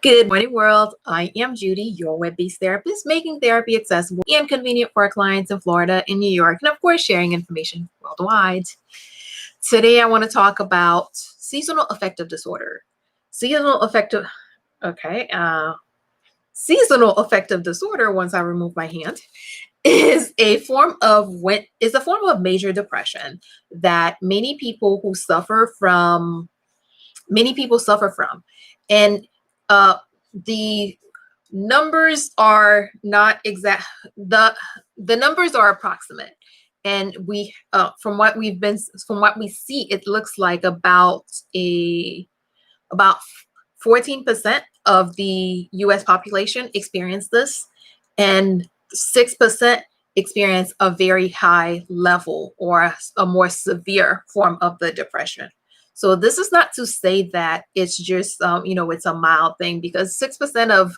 Good morning, world. I am Judy, your web-based therapist, making therapy accessible and convenient for our clients in Florida, in New York, and of course, sharing information worldwide. Today, I want to talk about seasonal affective disorder. Seasonal affective, okay, seasonal affective disorder. Once I remove my hand, is a form of major depression that many people suffer from, and uh, the numbers are not exact. The numbers are approximate, and we from what we see, it looks like about 14% of the U.S. population experience this, and 6% experience a very high level or a more severe form of the depression. So this is not to say that it's just it's a mild thing, because 6% of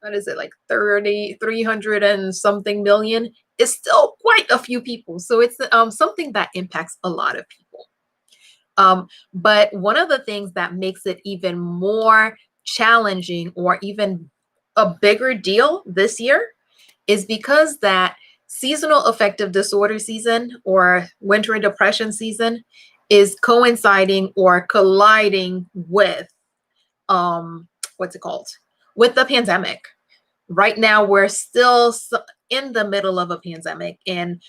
what is it, like 300 and something million is still quite a few people. So it's something that impacts a lot of people. But one of the things that makes it even more challenging, or even a bigger deal this year, is because that seasonal affective disorder season, or winter depression season, is coinciding or colliding with what's it called? With the pandemic. Right now, we're still in the middle of a pandemic, and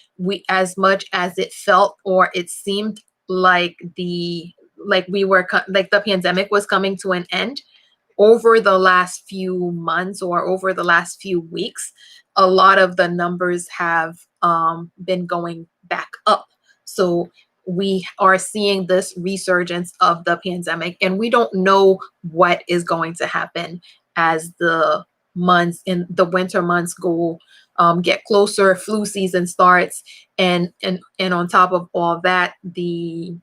as much as it felt or it seemed like the pandemic was coming to an end, over the last few months or over the last few weeks, a lot of the numbers have been going back up. So we are seeing this resurgence of the pandemic, and we don't know what is going to happen as the winter months get closer. Flu season starts, and on top of all that, and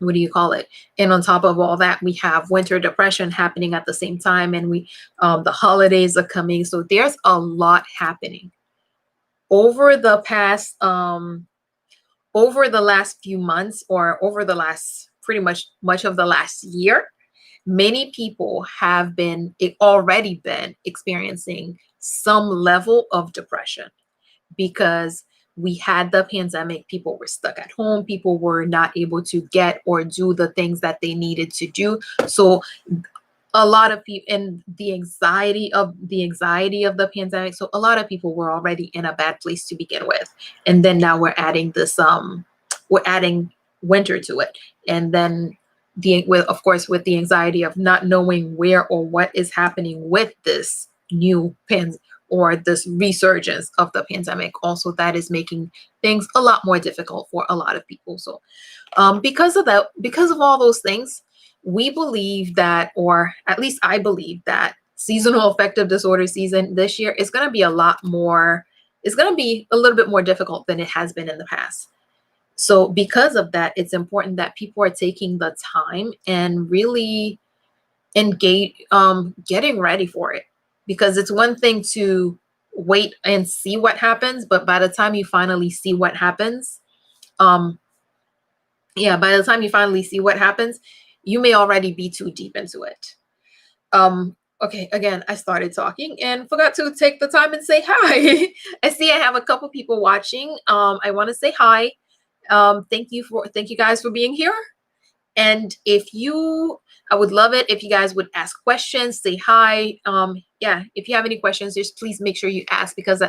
on top of all that, we have winter depression happening at the same time, and the holidays are coming. So there's a lot happening over the last few months, or over the last pretty much of the last year. Many people have already been experiencing some level of depression, because we had the pandemic. People were stuck at home. People were not able to get or do the things that they needed to do. So a lot of people, and the anxiety of the pandemic. So a lot of people were already in a bad place to begin with. And then now we're adding winter to it. And then of course, with the anxiety of not knowing where or what is happening with this new or this resurgence of the pandemic, also that is making things a lot more difficult for a lot of people. So because of all those things, we believe that, or at least I believe that, seasonal affective disorder season this year is going to be a little bit more difficult than it has been in the past. So because of that, it's important that people are taking the time and really engage, getting ready for it, because it's one thing to wait and see what happens, but by the time you finally see what happens, you may already be too deep into it. Okay, again, I started talking and forgot to take the time and say hi. I see I have a couple people watching. I want to say hi. Thank you guys for being here. And I would love it if you guys would ask questions, say hi. If you have any questions, just please make sure you ask, because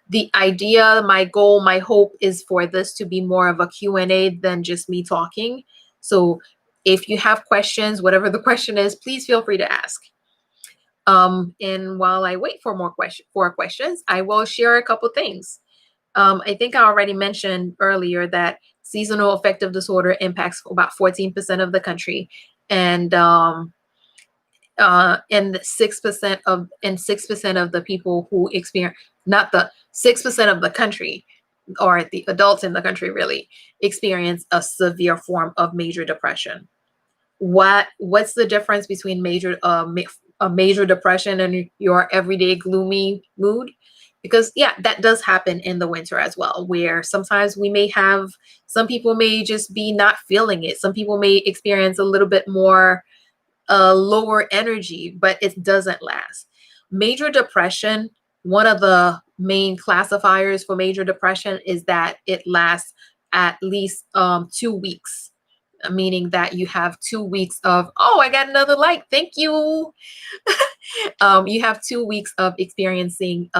the idea, my goal, my hope is for this to be more of a Q&A than just me talking. So if you have questions, whatever the question is, please feel free to ask. And while I wait for more questions, I will share a couple things. I think I already mentioned earlier that seasonal affective disorder impacts about 14% of the country, and 6% of the people who experience, not the 6% of the country, or the adults in the country, really experience a severe form of major depression. What's the difference between a major depression and your everyday gloomy mood? Because that does happen in the winter as well, where sometimes some people may just be not feeling it. Some people may experience a little bit more a lower energy, but it doesn't last. Major depression, one of the main classifiers for major depression is that it lasts at least 2 weeks, meaning that you have 2 weeks of, oh, I got another like, thank you. You have 2 weeks of experiencing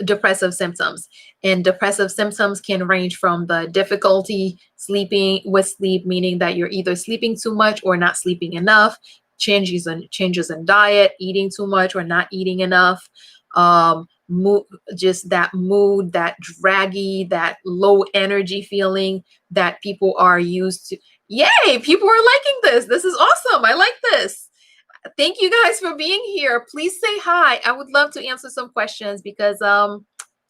depressive symptoms. And depressive symptoms can range from the difficulty sleeping with sleep, meaning that you're either sleeping too much or not sleeping enough, changes in diet, eating too much or not eating enough, mood, just that mood, that draggy, that low energy feeling that people are used to. Yay, people are liking this. This is awesome. I like this. Thank you guys for being here. Please say hi. I would love to answer some questions because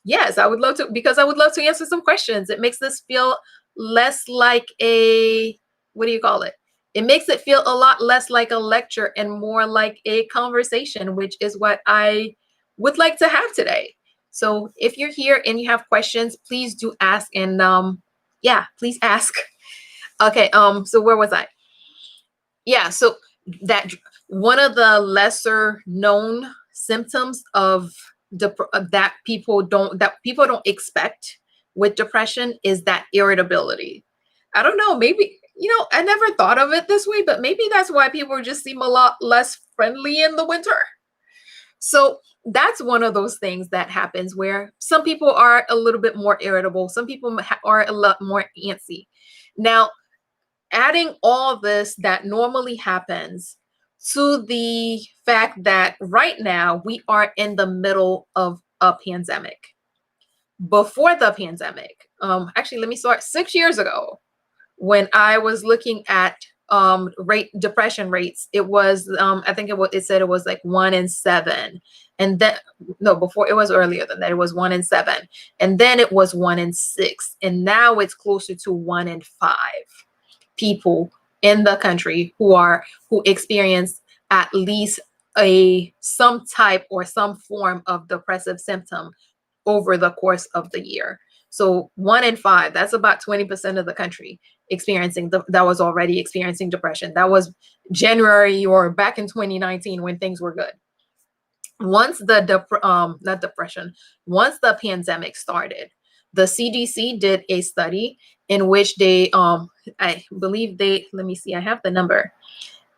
yes, I would love to, because I would love to answer some questions. It makes this feel less like a, what do you call it? It makes it feel a lot less like a lecture and more like a conversation, which is what I would like to have today. So if you're here and you have questions, please do ask, and yeah, please ask. Okay, so where was I? Yeah, so that one of the lesser known symptoms of that people don't expect with depression is that irritability. I don't know, maybe, I never thought of it this way, but maybe that's why people just seem a lot less friendly in the winter. So that's one of those things that happens where some people are a little bit more irritable, some people are a lot more antsy. Now, adding all this that normally happens to the fact that right now we are in the middle of a pandemic. Before the pandemic, actually, let me start 6 years ago, when I was looking at depression rates, it was I think it said it was like 1 in 7, and then no, before, it was earlier than that, it was 1 in 7, and then it was 1 in 6, and now it's closer to 1 in 5 people in the country who experience at least some type or some form of depressive symptom over the course of the year. So 1 in 5, that's about 20% of the country that was already experiencing depression. That was January or back in 2019 when things were good. Once not depression, once the pandemic started, the CDC did a study in which I believe let me see, I have the number.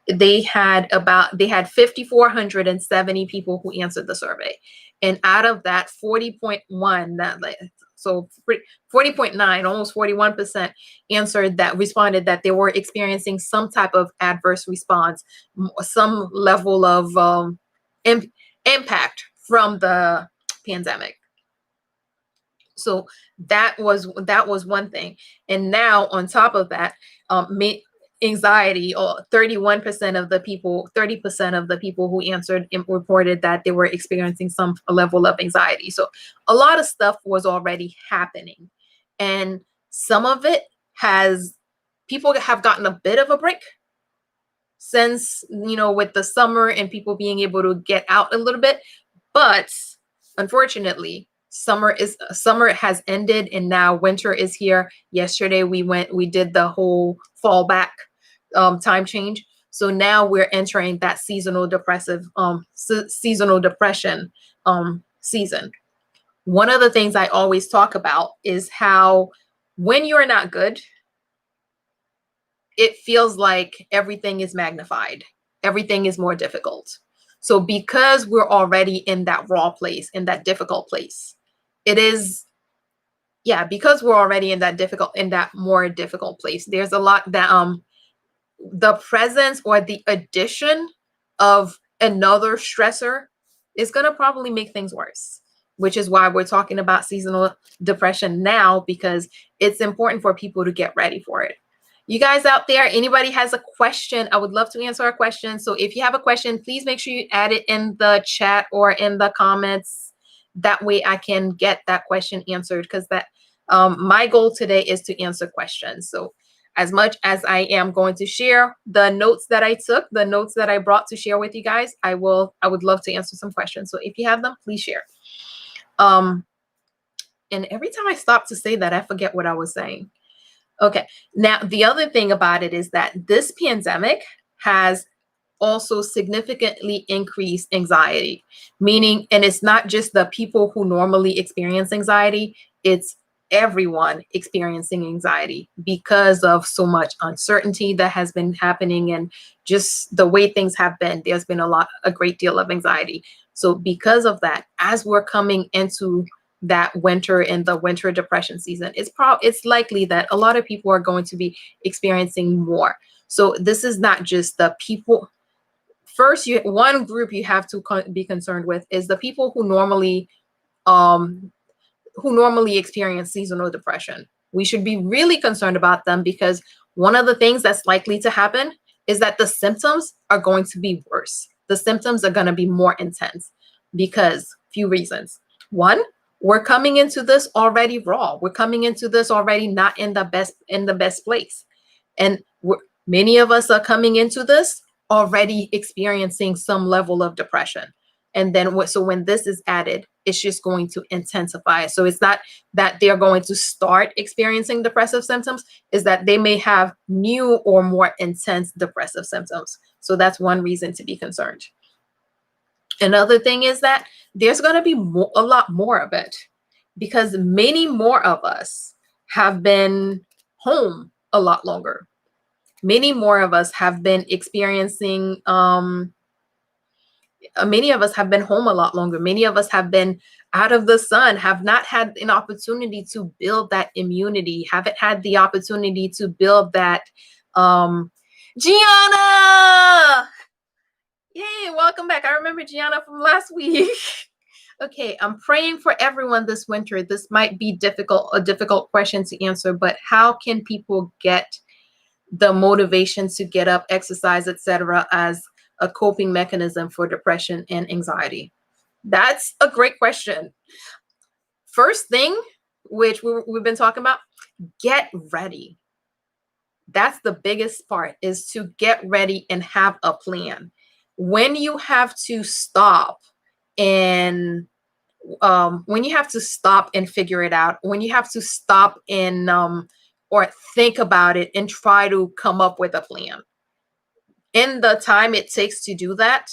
They had 5,470 people who answered the survey. And out of that, 40.1, so 40.9, almost 41% responded that they were experiencing some type of adverse response, some level of impact from the pandemic. So that was one thing. And now on top of that, anxiety, or 30% of the people who answered reported that they were experiencing some level of anxiety. So a lot of stuff was already happening, and some of it people have gotten a bit of a break since, with the summer and people being able to get out a little bit. But unfortunately, summer has ended, and now winter is here. Yesterday we did the whole fall back time change. So now we're entering that seasonal depression season. One of the things I always talk about is how when you're not good, it feels like everything is magnified. Everything is more difficult. So because we're already in that raw place, in that difficult place, because we're already in that more difficult place, there's a lot that the presence or the addition of another stressor is going to probably make things worse, which is why we're talking about seasonal depression now, because it's important for people to get ready for it. You guys out there, anybody has a question, I would love to answer a question. So if you have a question, please make sure you add it in the chat or in the comments. That way I can get that question answered, because my goal today is to answer questions. So as much as I am going to share the notes that I took, the notes that I brought to share with you guys, I would love to answer some questions. So if you have them, please share. And every time I stop to say that, I forget what I was saying. Okay. Now, the other thing about it is that this pandemic has also significantly increased anxiety, meaning, and it's not just the people who normally experience anxiety, it's everyone experiencing anxiety because of so much uncertainty that has been happening, and just the way things have been, there's been a great deal of anxiety. So because of that, as we're coming into that winter and the winter depression season, it's likely that a lot of people are going to be experiencing more. So this is not just the people. First, one group you have to be concerned with is the people um, who normally experience seasonal depression. We should be really concerned about them, because one of the things that's likely to happen is that the symptoms are going to be worse. The symptoms are going to be more intense because few reasons. One, we're coming into this already raw. We're coming into this already not in the best place. And many of us are coming into this already experiencing some level of depression. And then so when this is added, it's just going to intensify. So it's not that they're going to start experiencing depressive symptoms, is that they may have new or more intense depressive symptoms. So that's one reason to be concerned. Another thing is that there's going to be a lot more of it, because many more of us have been home a lot longer. Many more of us have been experiencing many of us have been home a lot longer. Many of us have been out of the sun, have not had an opportunity to build that immunity, haven't had the opportunity to build that. Gianna! Yay, welcome back. I remember Gianna from last week. Okay, I'm praying for everyone this winter. This might be a difficult question to answer, but how can people get the motivation to get up, exercise, etc., as a coping mechanism for depression and anxiety? That's a great question. First thing, which we've been talking about, get ready. That's the biggest part, is to get ready and have a plan. When you have to stop and figure it out, when you have to stop and or think about it and try to come up with a plan, in the time it takes to do that,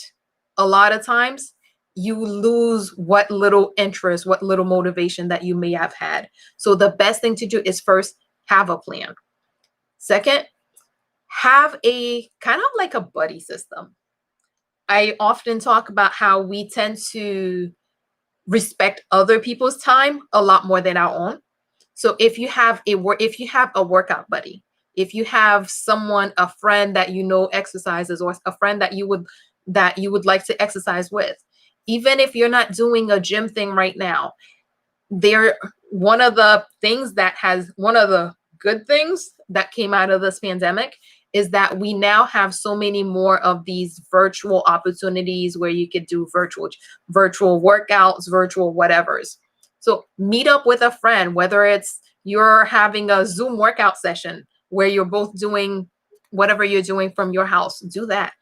a lot of times you lose what little interest, what little motivation that you may have had. So the best thing to do is first have a plan. Second, have a kind of like a buddy system. I often talk about how we tend to respect other people's time a lot more than our own. So if you have a workout buddy, if you have a friend that you know exercises, or a friend that you would like to exercise with, even if you're not doing a gym thing right now, one of the good things that came out of this pandemic is that we now have so many more of these virtual opportunities where you could do virtual workouts, virtual whatevers. So meet up with a friend, whether it's you're having a Zoom workout session where you're both doing whatever you're doing from your house. Do that.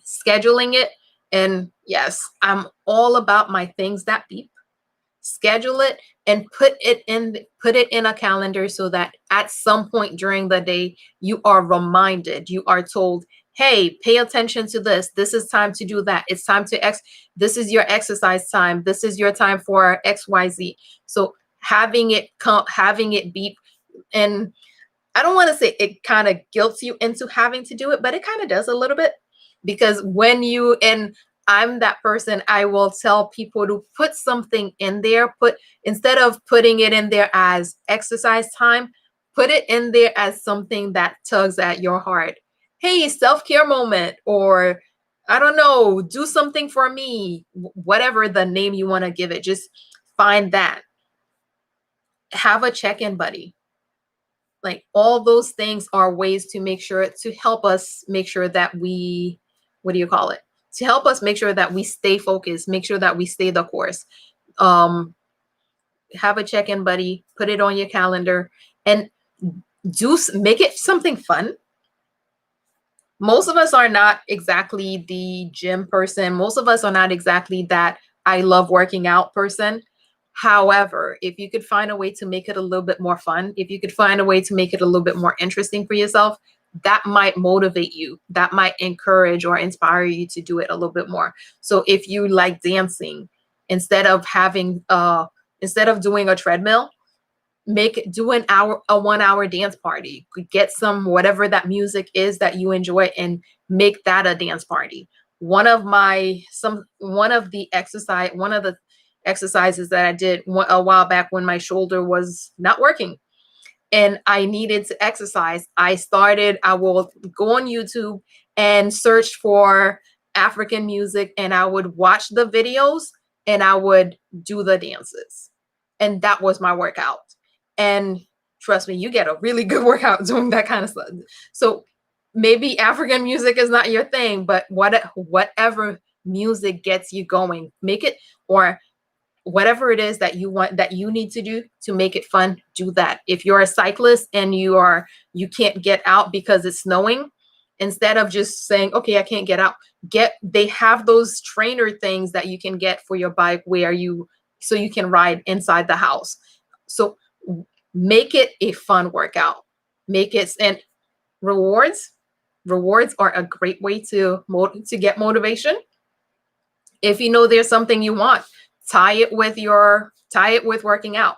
Scheduling it. And yes, I'm all about my things that beep. Schedule it and put it in a calendar, so that at some point during the day you are reminded, you are told, hey, pay attention to this. This is time to do that. It's time to this is your exercise time. This is your time for XYZ. So having it beep, and I don't want to say it kind of guilts you into having to do it, but it kind of does a little bit, because I'm that person, I will tell people to put something in there, instead of putting it in there as exercise time, put it in there as something that tugs at your heart. Hey, self-care moment, or I don't know, do something for me, whatever the name you want to give it, just find that. Have a check-in buddy. Like, all those things are ways to help us make sure that we, to help us make sure that we stay focused, make sure that we stay the course. Have a check-in buddy, put it on your calendar, and make it something fun. Most of us are not exactly the gym person. Most of us are not exactly that I love working out person. However, if you could find a way to make it a little bit more fun, if you could find a way to make it a little bit more interesting for yourself, that might motivate you, that might encourage or inspire you to do it a little bit more. So if you like dancing, instead of having instead of doing a treadmill, do a 1 hour dance party. Get some whatever that music is that you enjoy and make that a dance party. One of the exercises that I did a while back when my shoulder was not working and I needed to exercise, I will go on YouTube and search for African music, and I would watch the videos and I would do the dances. And that was my workout. And trust me, you get a really good workout doing that kind of stuff. So maybe African music is not your thing, but whatever music gets you going, make it, or whatever it is that you want, that you need to do to make it fun, do that. If you're a cyclist and you can't get out because it's snowing, instead of just saying, okay, I can't get out, they have those trainer things that you can get for your bike so you can ride inside the house. So make it a fun workout. And rewards are a great way to get motivation. If you know there's something you want, tie it with working out,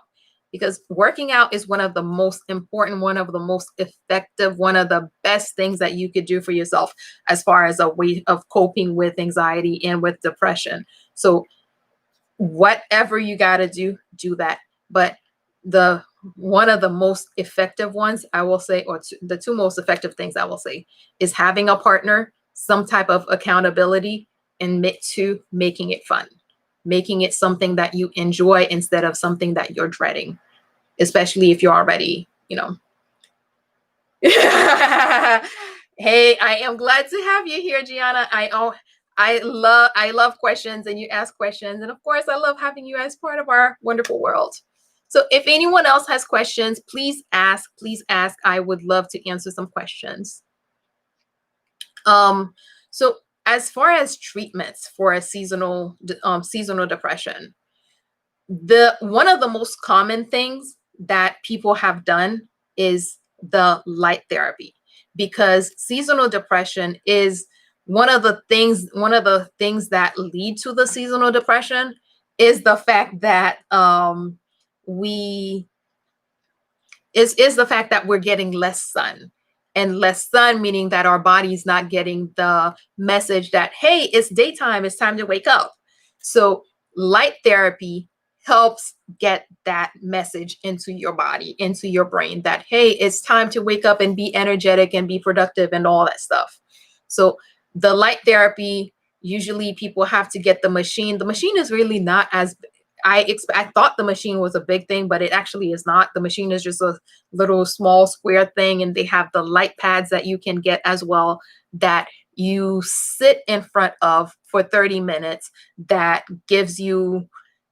because working out is one of the most important, one of the most effective, one of the best things that you could do for yourself as far as a way of coping with anxiety and with depression. So whatever you got to do that. But one of the most effective ones I will say, or the two most effective things I will say, is having a partner, some type of accountability, and making it fun, making it something that you enjoy instead of something that you're dreading, especially if you're already, Hey, I am glad to have you here, Gianna. I love questions, and you ask questions, and of course I love having you as part of our wonderful world. So if anyone else has questions, please ask. I would love to answer some questions. So as far as treatments for a seasonal depression, one of the most common things that people have done is the light therapy, because seasonal depression is one of the things that lead to the seasonal depression is the fact that we is the fact that we're getting less sun. And less sun, meaning that our body's not getting the message that, hey, it's daytime, it's time to wake up. So light therapy helps get that message into your body, into your brain, that, hey, it's time to wake up and be energetic and be productive and all that stuff. So the light therapy, usually people have to get the machine. The machine is really not as I thought the machine was a big thing, but it actually is not. The machine is just a little small square thing, and they have the light pads that you can get as well, that you sit in front of for 30 minutes, that gives you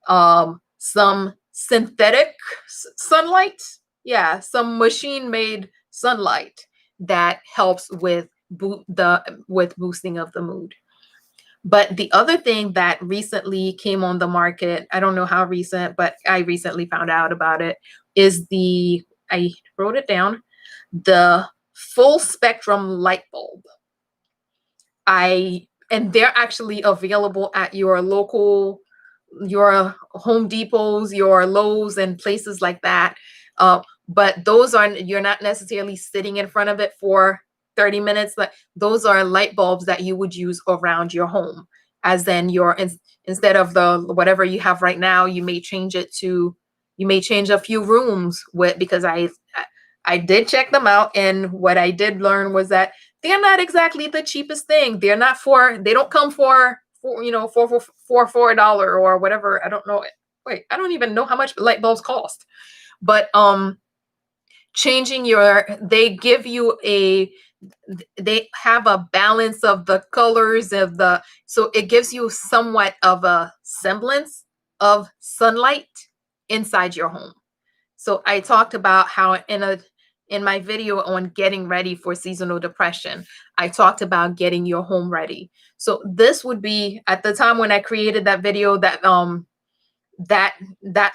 some synthetic sunlight. Yeah, some machine-made sunlight that helps with boosting of the mood. But the other thing that recently came on the market, I don't know how recent, but I recently found out about it, is I wrote it down, the full spectrum light bulb. And they're actually available at your Home Depots, your Lowe's, and places like that. But you're not necessarily sitting in front of it for 30 minutes. Like, those are light bulbs that you would use around your home, as then instead of the whatever you have right now, you may change a few rooms because I did check them out, and what I did learn was that they're not exactly the cheapest thing. They don't come for $4 or whatever. I don't know. Wait, I don't even know how much light bulbs cost. But they have a balance of the colors so it gives you somewhat of a semblance of sunlight inside your home. So I talked about how in my video on getting ready for seasonal depression, I talked about getting your home ready. So this would be, at the time when I created that video, that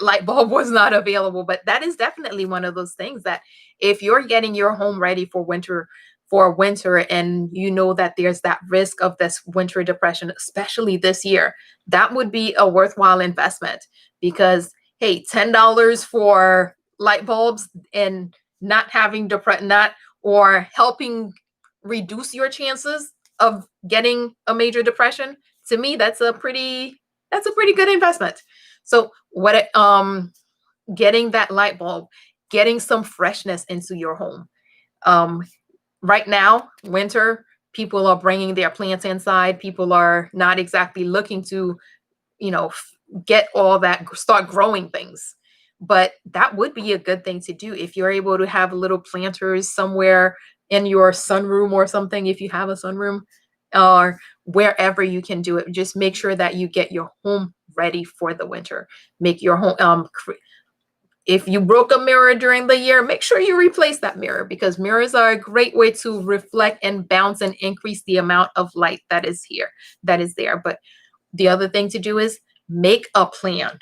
light bulb was not available, but that is definitely one of those things that if you're getting your home ready for winter, for winter and you know that there's that risk of this winter depression, especially this year, that would be a worthwhile investment because, hey, $10 for light bulbs and not having not or helping reduce your chances of getting a major depression, to me, that's a pretty good investment. So getting that light bulb, getting some freshness into your home. Um, right now, winter, people are bringing their plants inside. People are not exactly looking to, get all that, start growing things. But that would be a good thing to do if you're able to have little planters somewhere in your sunroom or something, if you have a sunroom, or wherever you can do it. Just make sure that you get your home ready for the winter. Make your home, if you broke a mirror during the year, make sure you replace that mirror because mirrors are a great way to reflect and bounce and increase the amount of light that is there. But the other thing to do is make a plan.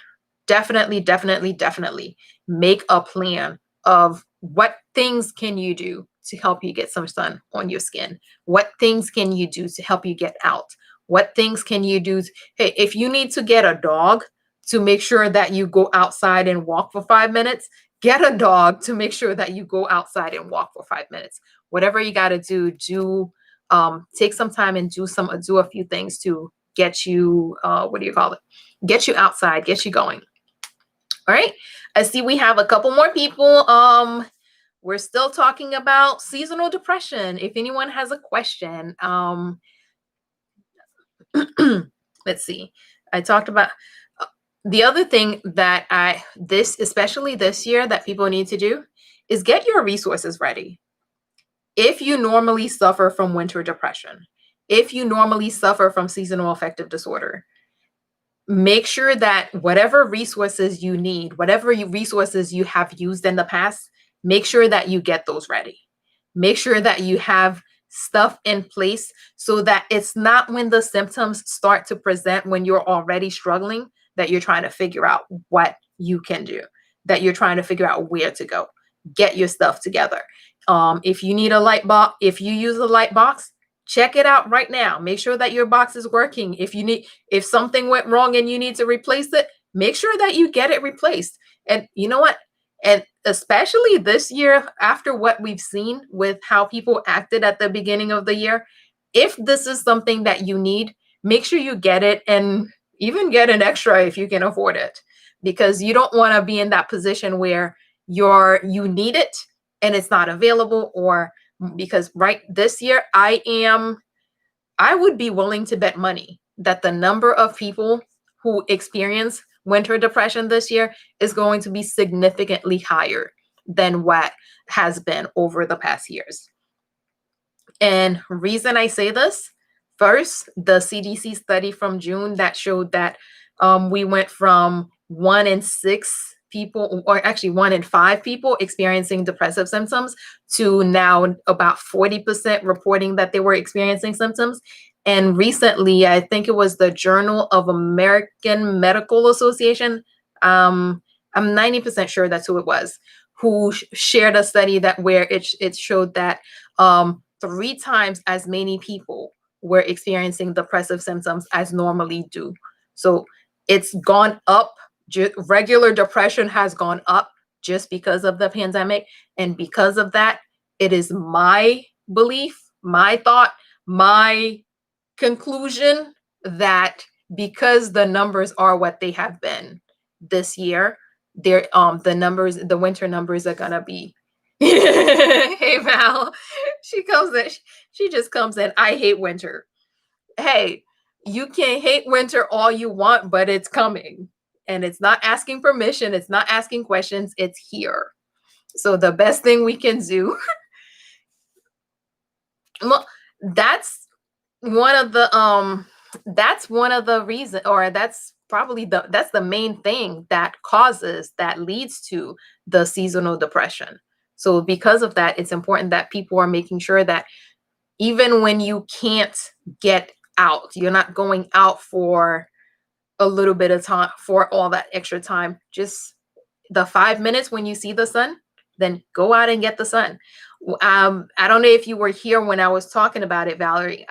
Definitely, definitely, definitely make a plan of what things can you do to help you get some sun on your skin? What things can you do to help you get out? What things can you do? Hey, if you need to get a dog to make sure that you go outside and walk for 5 minutes, get a dog to make sure that you go outside and walk for 5 minutes. Whatever you got to do, take some time and do a few things to get you, what do you call it? Get you outside, get you going. All right. I see we have a couple more people. We're still talking about seasonal depression. If anyone has a question, let's see. I talked about the other thing that especially this year, that people need to do is get your resources ready. If you normally suffer from winter depression, if you normally suffer from seasonal affective disorder, make sure that whatever resources you need, whatever resources you have used in the past, make sure that you get those ready. Make sure that you have stuff in place so that it's not when the symptoms start to present when you're already struggling that you're trying to figure out what you can do, that you're trying to figure out where to go. Get your stuff together. If you need a light box, if you use a light box, check it out right now. Make sure that your box is working. If something went wrong and you need to replace it, make sure that you get it replaced. And you know what? And especially this year, after what we've seen with how people acted at the beginning of the year, if this is something that you need, make sure you get it and even get an extra if you can afford it, because you don't want to be in that position where you need it and it's not available. Or because right this year, I would be willing to bet money that the number of people who experience winter depression this year is going to be significantly higher than what has been over the past years. And reason I say this, first, the CDC study from June that showed that we went from 1 in 6 people, or actually 1 in 5 people experiencing depressive symptoms, to now about 40% reporting that they were experiencing symptoms. And recently, I think it was the Journal of American Medical Association, I'm 90% sure that's who it was, who shared a study that where it showed that 3 times as many people were experiencing depressive symptoms as normally do. So it's gone up. Regular depression has gone up just because of the pandemic. And because of that, it is my belief, my thought, my conclusion that because the numbers are what they have been this year, the winter numbers are gonna be hey Val, she just comes in. I hate winter. Hey, you can hate winter all you want, but it's coming. And it's not asking permission, it's not asking questions, it's here. So the best thing we can do, well, that's one of the reasons, or that's the main thing that leads to the seasonal depression. So because of that, it's important that people are making sure that even when you can't get out, you're not going out for a little bit of time, for all that extra time, just the 5 minutes when you see the sun, then go out and get the sun. I don't know if you were here when I was talking about it, Valerie.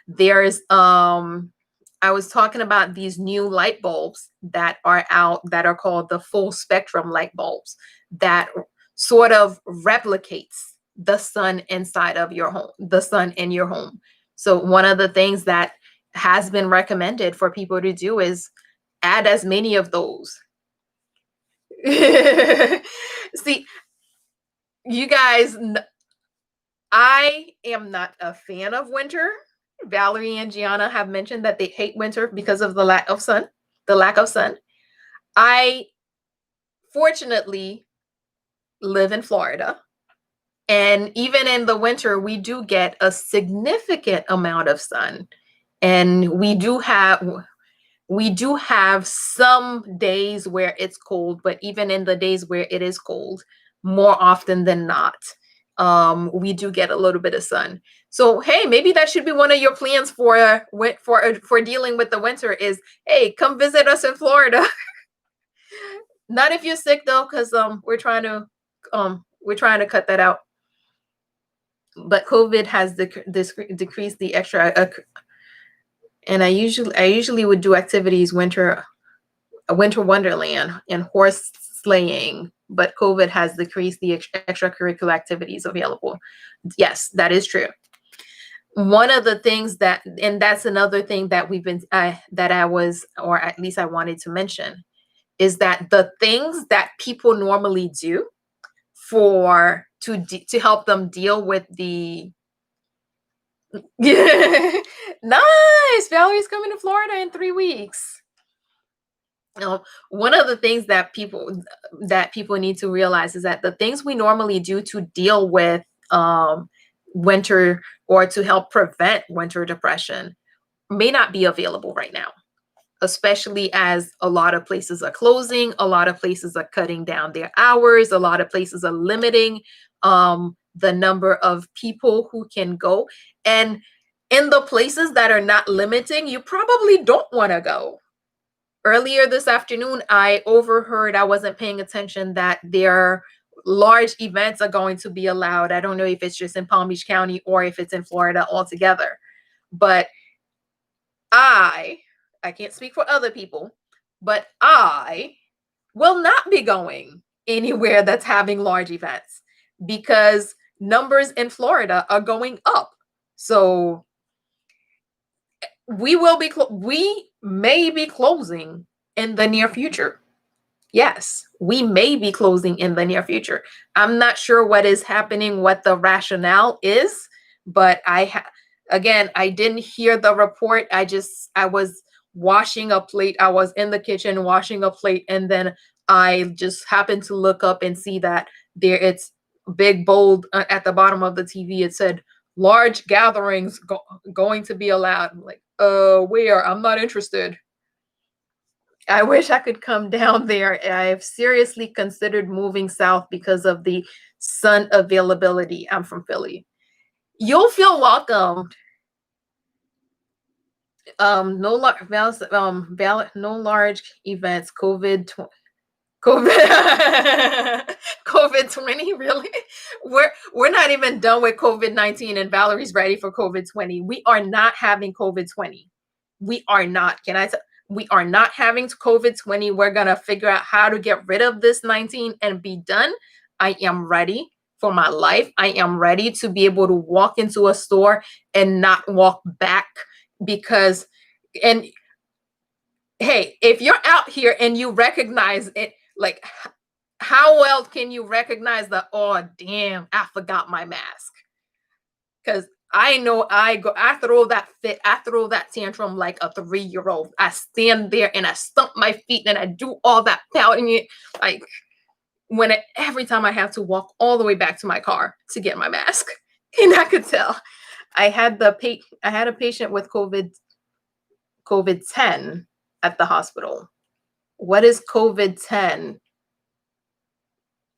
There's I was talking about these new light bulbs that are out that are called the full spectrum light bulbs that sort of replicates the sun inside of your home, the sun in your home. So one of the things that has been recommended for people to do is add as many of those. See, you guys, I am not a fan of winter. Valerie and Gianna have mentioned that they hate winter because of the lack of sun. The lack of sun. I fortunately live in Florida, and even in the winter, we do get a significant amount of sun, and we do have some days where it's cold, but even in the days where it is cold, more often than not, we do get a little bit of sun. So hey, maybe that should be one of your plans for dealing with the winter is, hey, come visit us in Florida. Not if you're sick though, because we're trying to cut that out. But COVID has decreased the extra, and I usually would do activities a winter wonderland and horse sleighing, but COVID has decreased the extracurricular activities available. Yes, that is true. One of the things and that's another thing that that I was, or at least I wanted to mention, is that the things that people normally do to help them deal with the nice, Valerie's coming to Florida in 3 weeks. One of the things that people need to realize is that the things we normally do to deal with winter, or to help prevent winter depression, may not be available right now, especially as a lot of places are closing, a lot of places are cutting down their hours, a lot of places are limiting the number of people who can go. And in the places that are not limiting, you probably don't want to go. Earlier this afternoon, I overheard, I wasn't paying attention, that their large events are going to be allowed. I don't know if it's just in Palm Beach County or if it's in Florida altogether. But I can't speak for other people, but I will not be going anywhere that's having large events because numbers in Florida are going up. So we may be closing in the near future. Yes, we may be closing in the near future. I'm not sure what is happening, what the rationale is, but again, I didn't hear the report. I was washing a plate. I was in the kitchen washing a plate, and then I just happened to look up and see that it's big bold at the bottom of the TV. It said large gatherings going to be allowed. I'm like, where? I'm not interested. I wish I could come down there. I've seriously considered moving south because of the sun availability. I'm from Philly. You'll feel welcomed. No large no large events. COVID COVID-20, really? We're not even done with COVID-19, and Valerie's ready for COVID-20. We are not having COVID-20. We are not. We are not having COVID-20. We're gonna figure out how to get rid of this 19 and be done. I am ready for my life. I am ready to be able to walk into a store and not walk back because and hey, if you're out here and you recognize it, like, how well can you recognize oh damn, I forgot my mask? Because I know I throw that fit, I throw that tantrum like a 3-year-old. I stand there and I stump my feet and I do all that pouting it, like every time I have to walk all the way back to my car to get my mask. And I could tell. I had a patient with COVID-10 at the hospital. What is COVID-10?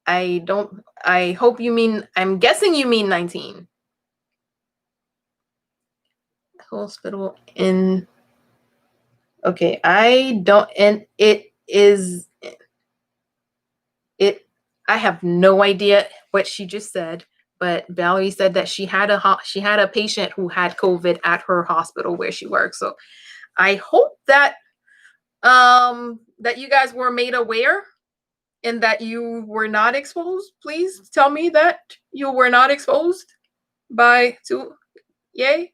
I hope you mean, I'm guessing you mean 19. Hospital in, okay, I don't, and I have no idea what she just said, But Valerie said that she had a patient who had COVID at her hospital where she works. So I hope that that you guys were made aware and that you were not exposed. Please tell me that you were not exposed by to yay.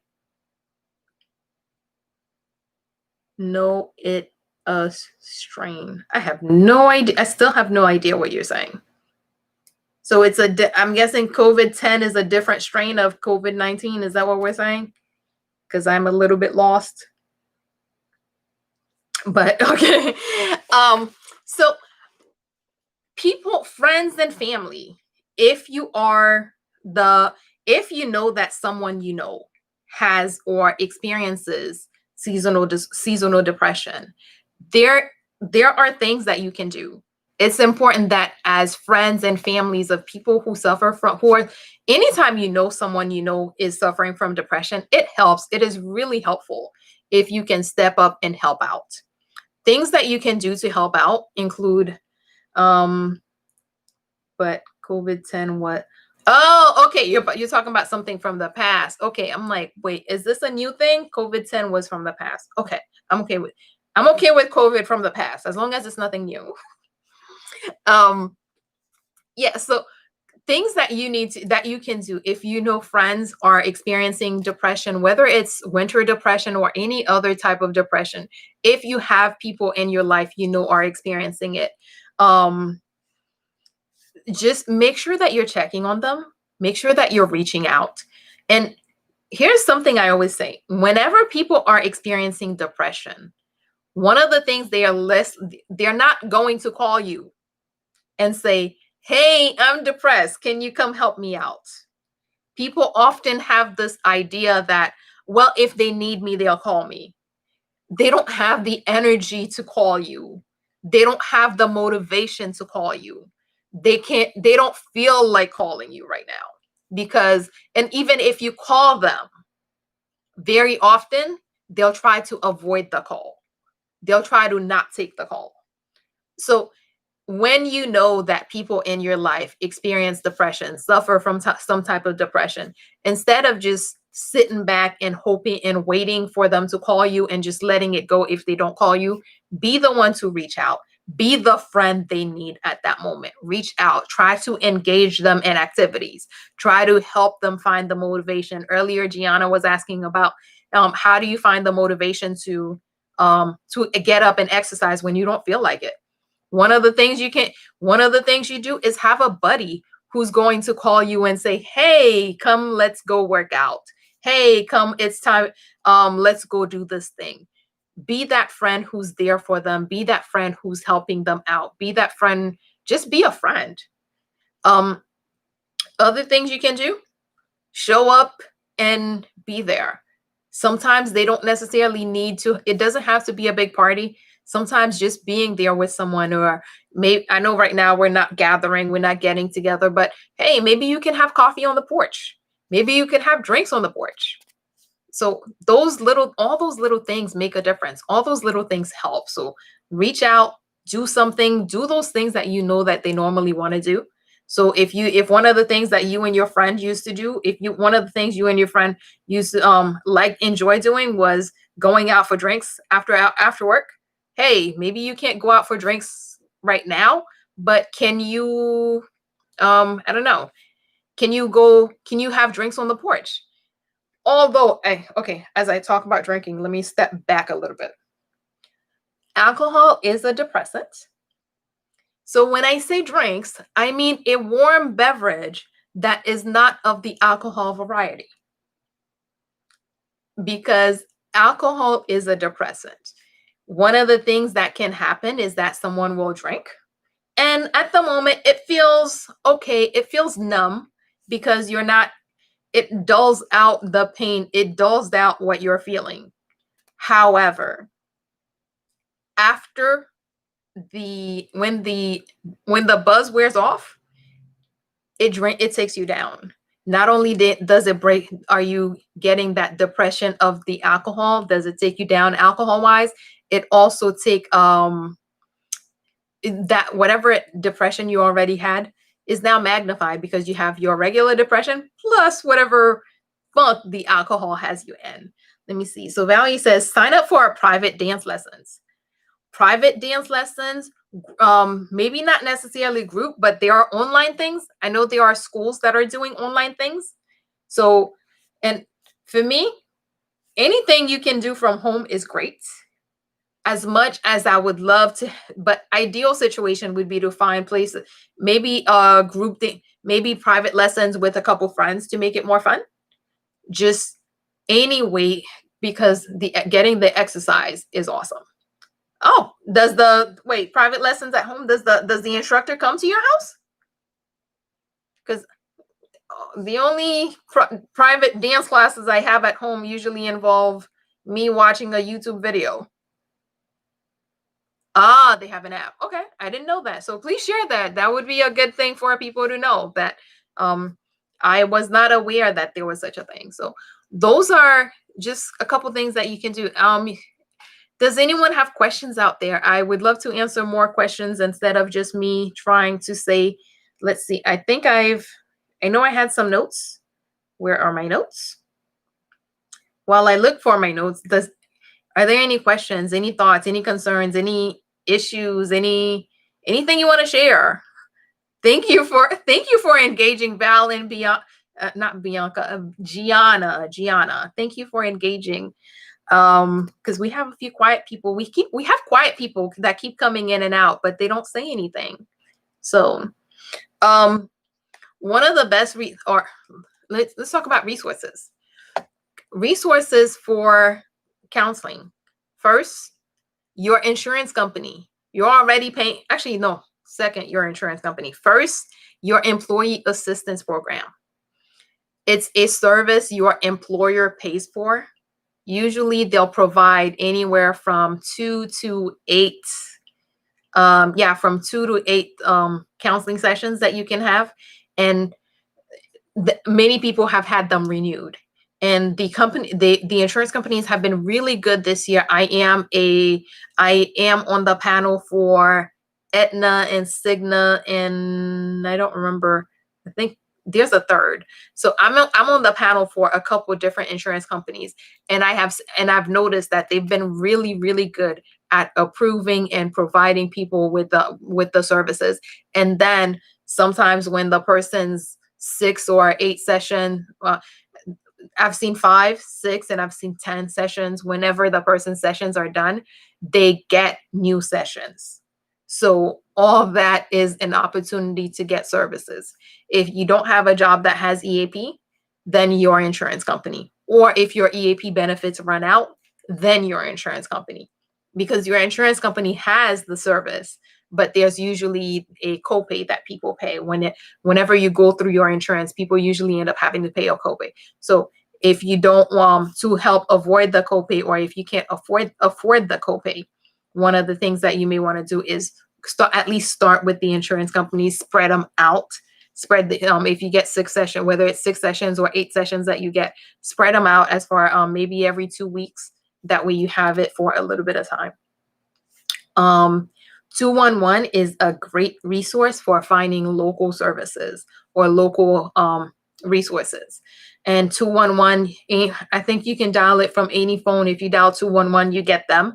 No, it a strain. I have no idea. I still have no idea what you're saying. So it's I'm guessing COVID-10 is a different strain of COVID-19. Is that what we're saying? Because I'm a little bit lost. But okay. So people, friends and family, if you are the if you know that someone you know has or experiences seasonal depression, there are things that you can do. It's important that as friends and families of people who suffer from who are anytime you know someone you know is suffering from depression, it helps. It is really helpful if you can step up and help out. Things that you can do to help out include um but COVID-10 what? Oh, okay. You're talking about something from the past. Okay, I'm like, wait, is this a new thing? COVID-10 was from the past. Okay, I'm okay with COVID from the past as long as it's nothing new. Um, yeah. So things that that you can do if you know friends are experiencing depression, whether it's winter depression or any other type of depression, if you have people in your life you know are experiencing it, um, just make sure that you're checking on them, make sure that you're reaching out. And here's something I always say: whenever people are experiencing depression, one of the things they're not going to call you and say, hey, I'm depressed, can you come help me out? People often have this idea that, well, if they need me they'll call me. They don't have the energy to call you. They don't have the motivation to call you. They don't feel like calling you right now because, and even if you call them, very often they'll try to avoid the call. They'll try to not take the call. So when you know that people in your life experience depression, suffer from some type of depression, instead of just sitting back and hoping and waiting for them to call you and just letting it go if they don't call you, be the one to reach out. Be the friend they need at that moment. Reach out. Try to engage them in activities. Try to help them find the motivation. Earlier, Gianna was asking about how do you find the motivation to get up and exercise when you don't feel like it. One of the things you do is have a buddy who's going to call you and say, hey, come, let's go work out. Hey, come, it's time. Let's go do this thing. Be that friend who's there for them. Be that friend who's helping them out. Be that friend. Just be a friend. Um, Other things you can do: show up and be there. Sometimes they don't necessarily need to, it doesn't have to be a big party. Sometimes just being there with someone, or maybe, I know right now we're not gathering, we're not getting together, but hey, maybe you can have coffee on the porch. Maybe you can have drinks on the porch. So all those little things make a difference. All those little things help. So reach out, do something, do those things that you know that they normally want to do. So if one of the things that you and your friend used to do, if you one of the things you and your friend used to like enjoy doing was going out for drinks after work, hey, maybe you can't go out for drinks right now, but can you I don't know, can you have drinks on the porch? Although, okay, as I talk about drinking, let me step back a little bit. Alcohol is a depressant. So when I say drinks, I mean a warm beverage that is not of the alcohol variety, because alcohol is a depressant. One of the things that can happen is that someone will drink, and at the moment it feels okay, it feels numb because you're not, it dulls out the pain, it dulls out what you're feeling. However, after the when the buzz wears off, it takes you down. Not only does it break, are you getting that depression of the alcohol, does it take you down alcohol wise, it also take that whatever depression you already had, is now magnified because you have your regular depression plus whatever funk the alcohol has you in. Let me see. So Valerie says, sign up for private dance lessons. Private dance lessons, maybe not necessarily group, but there are online things. I know there are schools that are doing online things. So, and for me, anything you can do from home is great. As much as I would love to, but ideal situation would be to find places, maybe a group thing, maybe private lessons with a couple friends to make it more fun. Just anyway, because the getting the exercise is awesome. Oh, does the wait private lessons at home? Does the instructor come to your house? Because the only private dance classes I have at home usually involve me watching a YouTube video. Ah, they have an app. Okay, I didn't know that. So please share that. That would be a good thing for people to know that um I was not aware that there was such a thing. So those are just a couple things that you can do. Does anyone have questions out there? I would love to answer more questions instead of just me trying to say, let's see. I know I had some notes. Where are my notes? While I look for my notes, are there any questions, any thoughts, any concerns, any issues, anything you want to share? Thank you for engaging Val and Bianca, not Bianca, Gianna. Thank you for engaging. Because we have a few quiet people. We have quiet people that keep coming in and out, but they don't say anything. So um one of the best or let's talk about resources. Resources for counseling. First, your insurance company. You're already paying, actually, no, second, your insurance company. First, your employee assistance program. It's a service your employer pays for. Usually they'll provide anywhere from 2 to 8 from 2 to 8 counseling sessions that you can have, and many people have had them renewed. And the insurance companies have been really good this year. I am on the panel for Aetna and Cigna, and I don't remember, I think there's a third. So I'm on the panel for a couple different insurance companies, and I've noticed that they've been really, really good at approving and providing people with the services. And then sometimes when the person's 6 or 8 session, I've seen 5, 6, and I've seen 10 sessions. Whenever the person's sessions are done, they get new sessions. So all that is an opportunity to get services. If you don't have a job that has EAP, then your insurance company. Or if your EAP benefits run out, then your insurance company. Because your insurance company has the service, but there's usually a copay that people pay. Whenever you go through your insurance, people usually end up having to pay a copay. So if you don't want to help avoid the copay, or if you can't afford the copay, one of the things that you may want to do is at least start with the insurance companies, spread them out. If you get 6 sessions, whether it's 6 sessions or 8 sessions that you get, spread them out as far maybe every 2 weeks. That way you have it for a little bit of time. 211 is a great resource for finding local services or local resources. And 211, I think you can dial it from any phone. If you dial 211, you get them.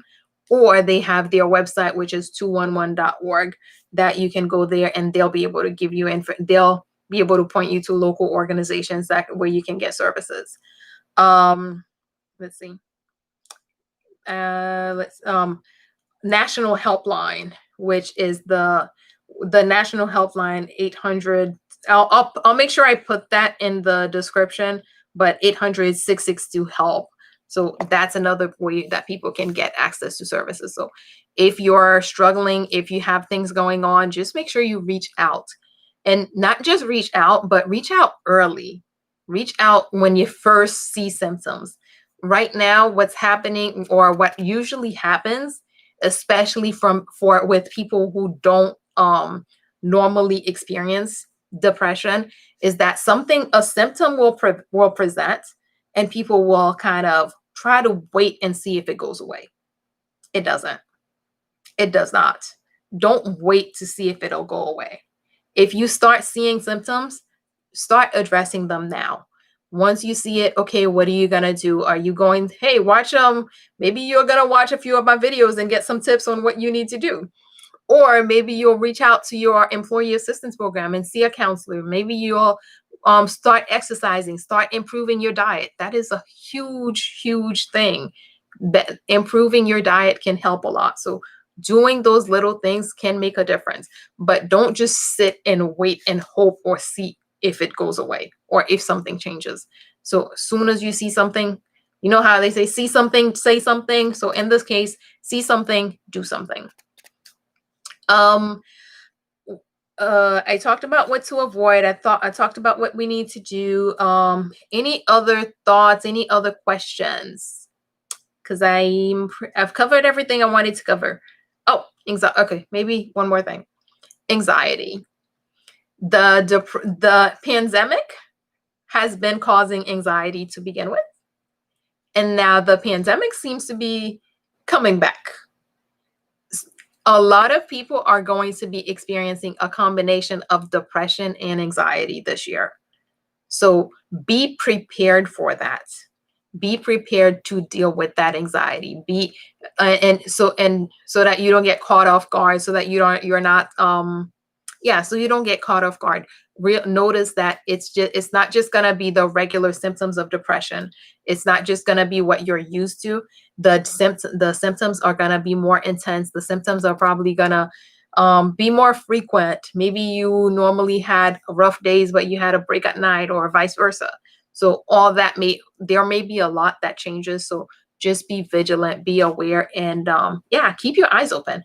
Or they have their website, which is 211.org, that you can go there and they'll be able to give you they'll be able to point you to local organizations where you can get services. Let's see. National Helpline, which is the National Helpline 800. I'll make sure I put that in the description, but 800-662-HELP. So that's another way that people can get access to services. So if you're struggling, if you have things going on, just make sure you reach out, and not just reach out, but reach out early. Reach out when you first see symptoms. Right now, what's happening, or what usually happens, especially with people who don't normally experience depression, is that a symptom will present, and people will kind of try to wait and see if it goes away. It doesn't. It does not. Don't wait to see if it'll go away. If you start seeing symptoms, start addressing them now. Once you see it, okay, what are you gonna do? Are you going, hey, watch maybe you're gonna watch a few of my videos and get some tips on what you need to do. Or maybe you'll reach out to your employee assistance program and see a counselor. Maybe you'll start exercising, start improving your diet. That is a huge, huge thing. That improving your diet can help a lot. So doing those little things can make a difference. But don't just sit and wait and hope or see if it goes away or if something changes. So as soon as you see something, you know how they say, see something, say something. So in this case, see something, do something. Um, I talked about what to avoid. I talked about what we need to do. Any other thoughts? Any other questions? Because I've covered everything I wanted to cover. Oh, anxiety. Okay, maybe one more thing. Anxiety. The pandemic has been causing anxiety to begin with, and now the pandemic seems to be coming back. A lot of people are going to be experiencing a combination of depression and anxiety this year. So be prepared for that. Be prepared to deal with that anxiety. And so that you don't get caught off guard, so that you're not so you don't get caught off guard. Notice that it's not just going to be the regular symptoms of depression. It's not just going to be what you're used to. The symptoms are going to be more intense. The symptoms are probably going to be more frequent. Maybe you normally had rough days, but you had a break at night, or vice versa. So all that there may be a lot that changes. So just be vigilant, be aware, and keep your eyes open.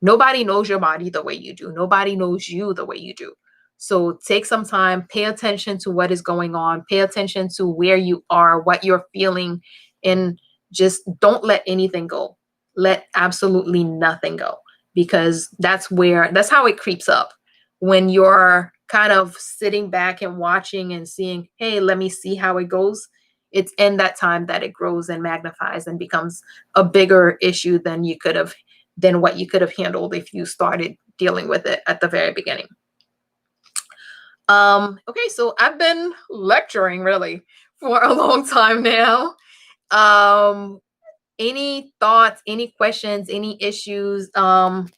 Nobody knows your body the way you do. Nobody knows you the way you do. So take some time, pay attention to what is going on, pay attention to where you are, what you're feeling, and just don't let anything go. Let absolutely nothing go, because that's how it creeps up. When you're kind of sitting back and watching and seeing, hey, let me see how it goes. It's in that time that it grows and magnifies and becomes a bigger issue than what you could have handled if you started dealing with it at the very beginning. Okay, so I've been lecturing really for a long time now. Any thoughts, any questions, any issues? I'm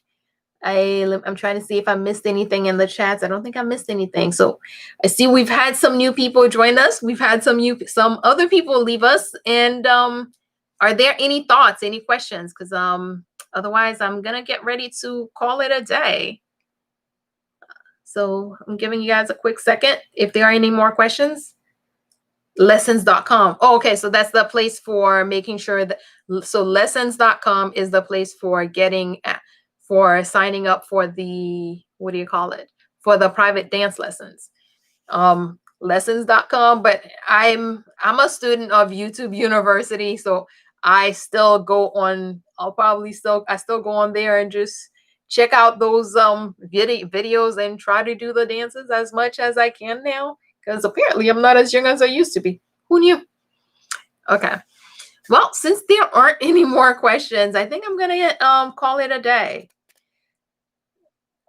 trying to see if I missed anything in the chats. I don't think I missed anything. So I see we've had some new people join us. We've had some other people leave us. And are there any thoughts, any questions? Because otherwise I'm gonna get ready to call it a day. So I'm giving you guys a quick second if there are any more questions. Lessons.com. Oh, okay. So that's the place for making sure that, so lessons.com is the place for signing up for the, what do you call it? For the private dance lessons. Lessons.com, but I'm a student of YouTube University, so I still go on, I still go on there and just check out those videos and try to do the dances as much as I can now, because apparently I'm not as young as I used to be. Who knew? Okay. Well, since there aren't any more questions, I think I'm gonna call it a day.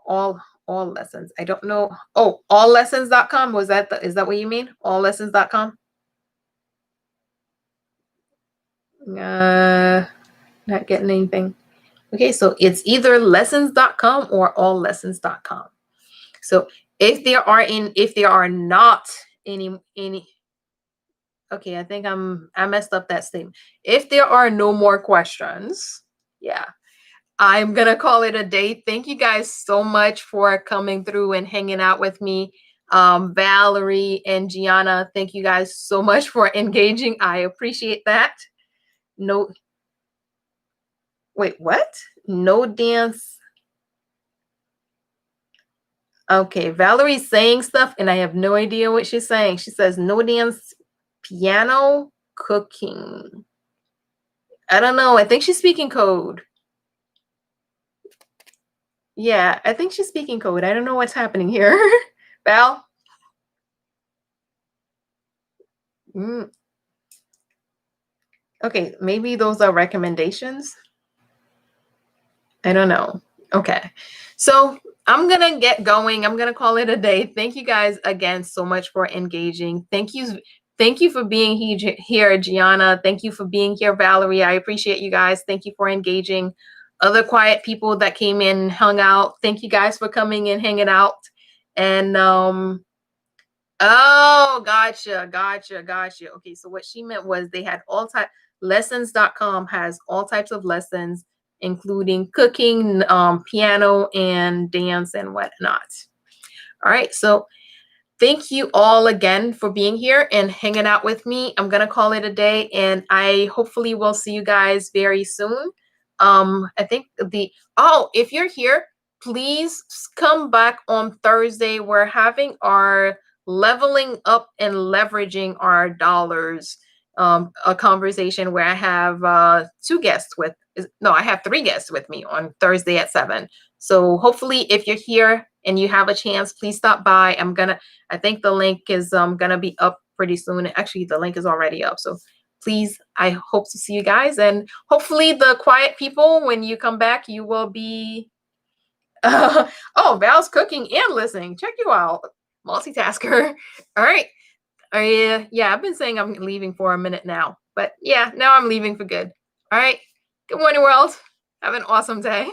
All lessons. I don't know. Oh, alllessons.com. Is that what you mean? Alllessons.com? Not getting anything. Okay, so it's either lessons.com or alllessons.com. So if there are not any okay, I think I messed up that statement. If there are no more questions, yeah, I'm gonna call it a day. Thank you guys so much for coming through and hanging out with me. Valerie and Gianna, thank you guys so much for engaging. I appreciate that. No, wait, what? No dance. Okay, Valerie's saying stuff and I have no idea what she's saying. She says no dance, piano, cooking. I don't know. I think she's speaking code. Yeah, I think she's speaking code. I don't know what's happening here. Val? Mm. Okay, maybe those are recommendations. I don't know. Okay. So I'm gonna get going. I'm gonna call it a day. Thank you guys again so much for engaging. Thank you for being here, Gianna. Thank you for being here, Valerie. I appreciate you guys. Thank you for engaging. Other quiet people that came in and hung out. Thank you guys for coming and hanging out. And oh, gotcha. Okay, so what she meant was they had all type lessons.com has all types of lessons, including cooking, piano, and dance and whatnot. All right, so thank you all again for being here and hanging out with me. I'm gonna call it a day, and I hopefully will see you guys very soon. I think if you're here, please come back on Thursday. We're having our leveling up and leveraging our dollars a conversation where I have I have three guests with me on Thursday at 7. So hopefully if you're here and you have a chance, please stop by. I think the link is gonna be up pretty soon. Actually, the link is already up. So please, I hope to see you guys. And hopefully the quiet people, when you come back, you will be oh, Val's cooking and listening. Check you out. Multitasker. All right. Yeah, I've been saying I'm leaving for a minute now. But yeah, now I'm leaving for good. All right. Good morning, world. Have an awesome day.